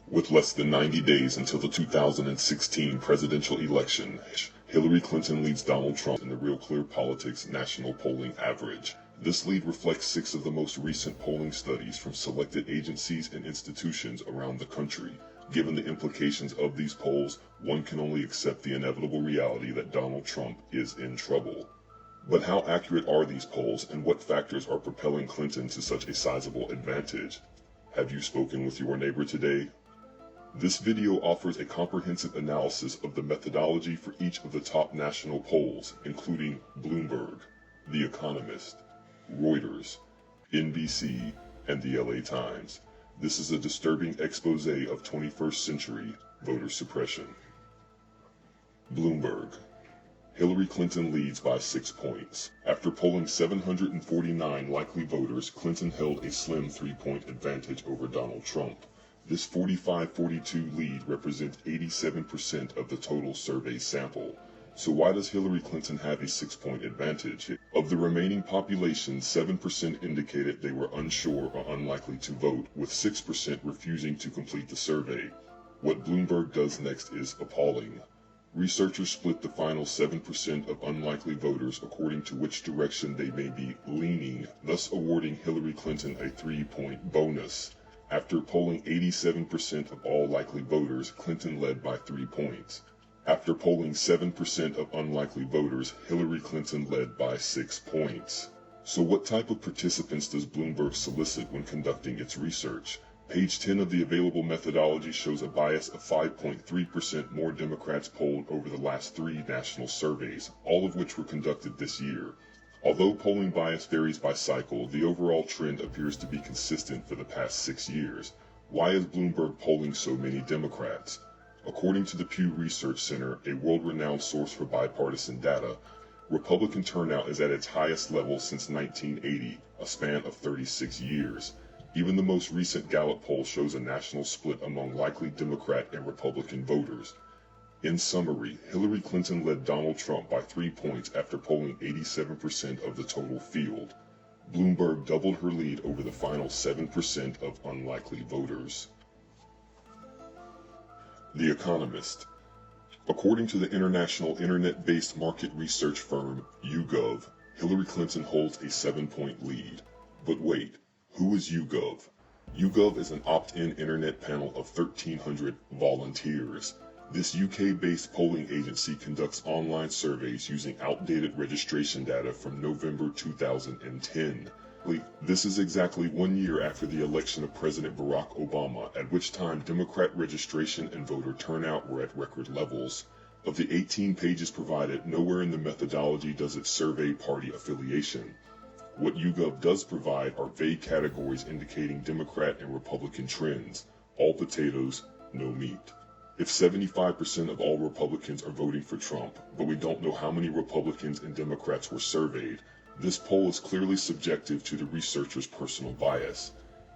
With less than 90 days until the 2016 presidential election, Hillary Clinton leads Donald Trump in the Real Clear Politics national polling average. This lead reflects 6 of the most recent polling studies from selected agencies and institutions around the country. Given the implications of these polls, one can only accept the inevitable reality that Donald Trump is in trouble. But how accurate are these polls, and what factors are propelling Clinton to such a sizable advantage? Have you spoken with your neighbor today? This video offers a comprehensive analysis of the methodology for each of the top national polls, including Bloomberg, The Economist, Reuters, NBC, and the LA Times. This is a disturbing expose of 21st century voter suppression. Bloomberg. Hillary Clinton leads by 6 points. After polling 749 likely voters, Clinton held a slim 3-point advantage over Donald Trump. This 45-42 lead represents 87% of the total survey sample. So why does Hillary Clinton have a 6-point advantage? Of the remaining population, 7% indicated they were unsure or unlikely to vote, with 6% refusing to complete the survey. What Bloomberg does next is appalling. Researchers split the final 7% of unlikely voters according to which direction they may be leaning, thus awarding Hillary Clinton a 3-point bonus. After polling 87% of all likely voters, Clinton led by 3 points. After polling 7% of unlikely voters, Hillary Clinton led by 6 points. So what type of participants does Bloomberg solicit when conducting its research? Page 10 of the available methodology shows a bias of 5.3% more Democrats polled over the last 3 national surveys, all of which were conducted this year. Although polling bias varies by cycle, the overall trend appears to be consistent for the past 6 years. Why is Bloomberg polling so many Democrats? According to the Pew Research Center, a world-renowned source for bipartisan data, Republican turnout is at its highest level since 1980, a span of 36 years. Even the most recent Gallop poll shows a national split among likely Democrat and Republican voters. In summary, Hillary Clinton led Donald Trump by 3 points after polling 87% of the total field. Bloomberg doubled her lead over the final 7% of unlikely voters. The Economist. According to the international internet-based market research firm YouGov, Hillary Clinton holds a 7-point lead. But wait, who is YouGov? YouGov is an opt-in internet panel of 1,300 volunteers. This UK-based polling agency conducts online surveys using outdated registration data from November 2010. This is exactly 1 year after the election of President Barack Obama, at which time Democrat registration and voter turnout were at record levels. Of the 18 pages provided, nowhere in the methodology does it survey party affiliation. What YouGov does provide are vague categories indicating Democrat and Republican trends. All potatoes, no meat. If 75% of all Republicans are voting for Trump, but we don't know how many Republicans and Democrats were surveyed, this poll is clearly subjective to the researcher's personal bias.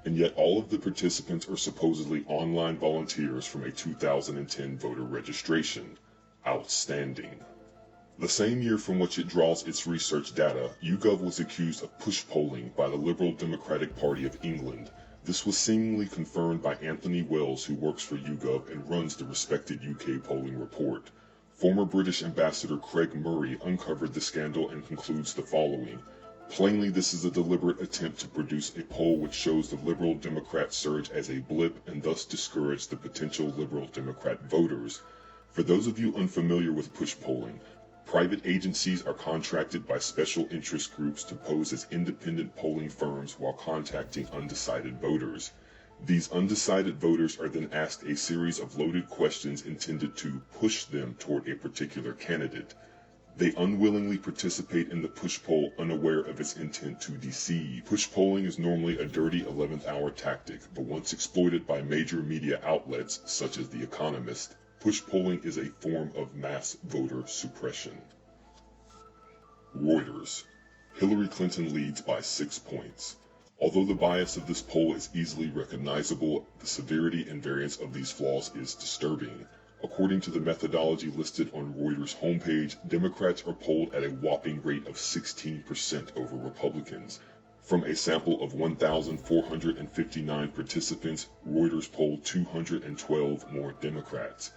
And yet all of the participants are supposedly online volunteers from a 2010 voter registration. Outstanding. The same year from which it draws its research data, YouGov was accused of push polling by the Liberal Democratic Party of England. This was seemingly confirmed by Anthony Wells, who works for YouGov and runs the respected UK polling report. Former British Ambassador Craig Murray uncovered the scandal and concludes the following. Plainly, this is a deliberate attempt to produce a poll which shows the Liberal Democrat surge as a blip and thus discourage the potential Liberal Democrat voters. For those of you unfamiliar with push polling, private agencies are contracted by special interest groups to pose as independent polling firms while contacting undecided voters. These undecided voters are then asked a series of loaded questions intended to push them toward a particular candidate. They unwillingly participate in the push poll, unaware of its intent to deceive. Push polling is normally a dirty 11th hour tactic, but once exploited by major media outlets such as The Economist, push polling is a form of mass voter suppression. Reuters. Hillary Clinton leads by 6 points. Although the bias of this poll is easily recognizable, the severity and variance of these flaws is disturbing. According to the methodology listed on Reuters' homepage, Democrats are polled at a whopping rate of 16% over Republicans. From a sample of 1,459 participants, Reuters polled 212 more Democrats.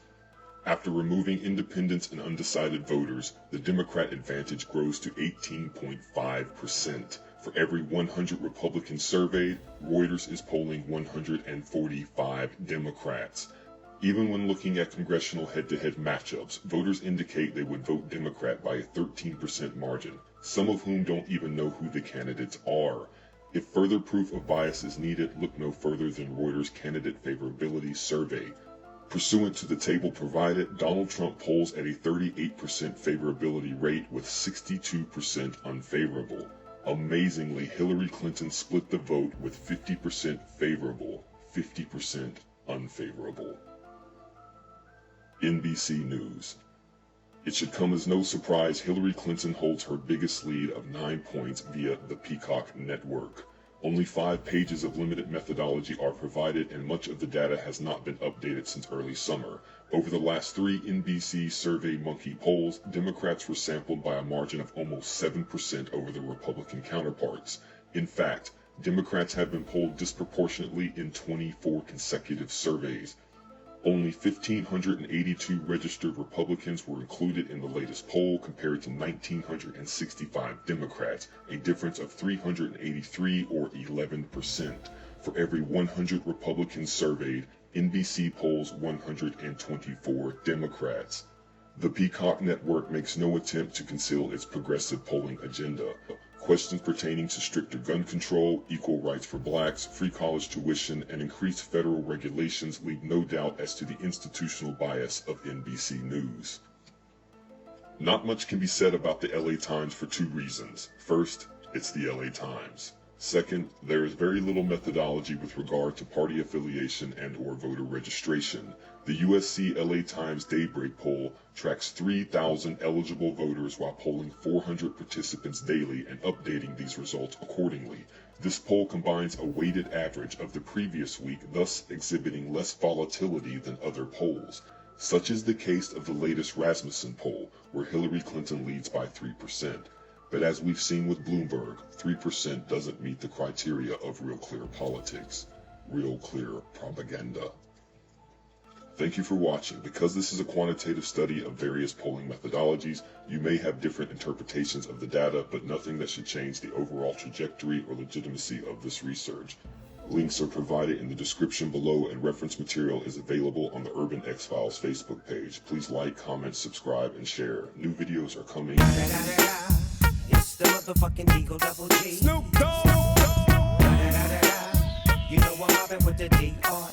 After removing independents and undecided voters, the Democrat advantage grows to 18.5%. For every 100 Republicans surveyed, Reuters is polling 145 Democrats. Even when looking at congressional head-to-head matchups, voters indicate they would vote Democrat by a 13% margin, some of whom don't even know who the candidates are. If further proof of bias is needed, look no further than Reuters' candidate favorability survey. Pursuant to the table provided, Donald Trump polls at a 38% favorability rate with 62% unfavorable. Amazingly, Hillary Clinton split the vote with 50% favorable, 50% unfavorable. NBC News. It should come as no surprise Hillary Clinton holds her biggest lead of 9 points via the Peacock network. Only 5 pages of limited methodology are provided, and much of the data has not been updated since early summer. Over the last 3 NBC SurveyMonkey polls, Democrats were sampled by a margin of almost 7% over their Republican counterparts. In fact, Democrats have been polled disproportionately in 24 consecutive surveys. Only 1,582 registered Republicans were included in the latest poll compared to 1,965 Democrats, a difference of 383 or 11%. For every 100 Republicans surveyed, NBC polls 124 Democrats. The Peacock Network makes no attempt to conceal its progressive polling agenda. Questions pertaining to stricter gun control, equal rights for blacks, free college tuition, and increased federal regulations leave no doubt as to the institutional bias of NBC News. Not much can be said about the LA Times for 2 reasons. First, it's the LA Times. Second, there is very little methodology with regard to party affiliation and/or voter registration. The USC LA Times Daybreak poll tracks 3,000 eligible voters while polling 400 participants daily and updating these results accordingly. This poll combines a weighted average of the previous week, thus exhibiting less volatility than other polls. Such is the case of the latest Rasmussen poll, where Hillary Clinton leads by 3%. But as we've seen with Bloomberg, 3% doesn't meet the criteria of real clear politics, real clear propaganda. Thank you for watching. Because this is a quantitative study of various polling methodologies, you may have different interpretations of the data, but nothing that should change the overall trajectory or legitimacy of this research. Links are provided in the description below, and reference material is available on the Urban X-Files Facebook page. Please like, comment, subscribe, and share. New videos are coming. It's the motherfucking Eagle Double G. Snoop Dogg. You know I'm mobbing with the D.R.